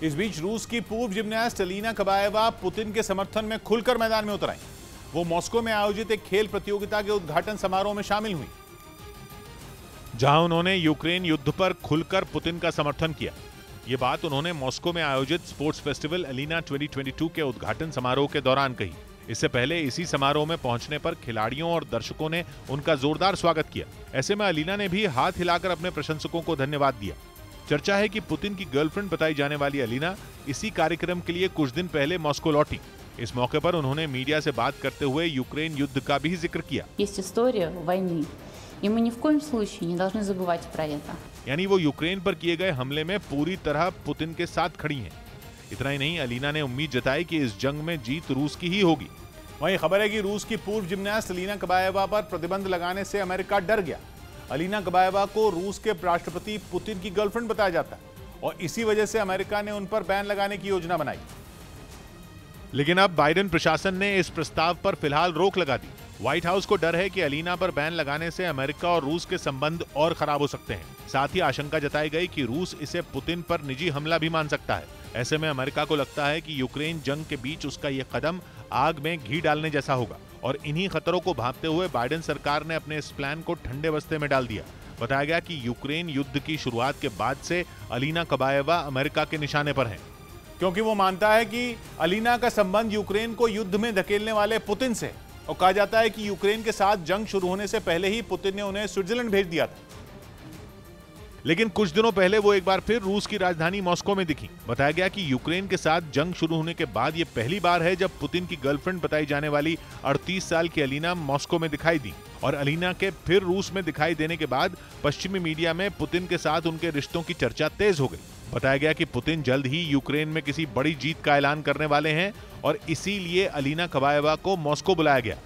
इस बीच रूस की पूर्व जिम्नास्ट अलीना कबाएवा पुतिन के समर्थन में खुलकर मैदान में उतर आई। वो मॉस्को में आयोजित एक खेल प्रतियोगिता के उद्घाटन समारोह में शामिल हुई, जहां उन्होंने यूक्रेन युद्ध पर खुलकर पुतिन का समर्थन किया। ये बात उन्होंने मॉस्को में आयोजित स्पोर्ट्स फेस्टिवल अलीना 2022 के उद्घाटन समारोह के दौरान कही। इससे पहले इसी समारोह में पहुंचने पर खिलाड़ियों और दर्शकों ने उनका जोरदार स्वागत किया। ऐसे में अलीना ने भी हाथ हिलाकर अपने प्रशंसकों को धन्यवाद दिया। चर्चा है कि पुतिन की गर्लफ्रेंड बताई जाने वाली अलीना इसी कार्यक्रम के लिए कुछ दिन पहले मॉस्को लौटी। इस मौके पर उन्होंने मीडिया से बात करते हुए यूक्रेन युद्ध का भी जिक्र किया। यानी वो यूक्रेन पर किए गए हमले में पूरी तरह पुतिन के साथ खड़ी हैं। इतना ही नहीं, अलीना ने उम्मीद जताई कि इस जंग में जीत रूस की ही होगी। वहीं खबर है कि रूस की पूर्व जिम्नास्ट अलीना कबाएवा पर प्रतिबंध लगाने से अमेरिका डर गया। अलीना कबाएवा को रूस के राष्ट्रपति पुतिन की गर्लफ्रेंड बताया जाता है और इसी वजह से अमेरिका ने उन पर बैन लगाने की योजना बनाई। लेकिन अब बाइडेन प्रशासन ने इस प्रस्ताव पर फिलहाल रोक लगा दी। व्हाइट हाउस को डर है कि अलीना पर बैन लगाने से अमेरिका और रूस के संबंध और खराब हो सकते हैं। साथ ही आशंका जताई गई कि रूस इसे पुतिन पर निजी हमला भी मान सकता है। ऐसे में अमेरिका को लगता है कि यूक्रेन जंग के बीच उसका यह कदम आग में घी डालने जैसा होगा और इन्हीं खतरों को भांपते हुए बाइडेन सरकार ने अपने इस प्लान को ठंडे बस्ते में डाल दिया। बताया गया कि यूक्रेन युद्ध की शुरुआत के बाद से अलीना कबाएवा अमेरिका के निशाने पर हैं, क्योंकि वो मानता है कि अलीना का संबंध यूक्रेन को युद्ध में धकेलने वाले पुतिन से। और कहा जाता है कि यूक्रेन के साथ जंग शुरू होने से पहले ही पुतिन ने उन्हें स्विट्जरलैंड भेज दिया था। लेकिन कुछ दिनों पहले वो एक बार फिर रूस की राजधानी मॉस्को में दिखी। बताया गया कि यूक्रेन के साथ जंग शुरू होने के बाद ये पहली बार है जब पुतिन की गर्लफ्रेंड बताई जाने वाली 38 साल की अलीना मॉस्को में दिखाई दी। और अलीना के फिर रूस में दिखाई देने के बाद पश्चिमी मीडिया में पुतिन के साथ उनके रिश्तों की चर्चा तेज हो गई। बताया गया कि पुतिन जल्द ही यूक्रेन में किसी बड़ी जीत का ऐलान करने वाले हैं और इसीलिए अलीना कबाएवा को मॉस्को बुलाया गया।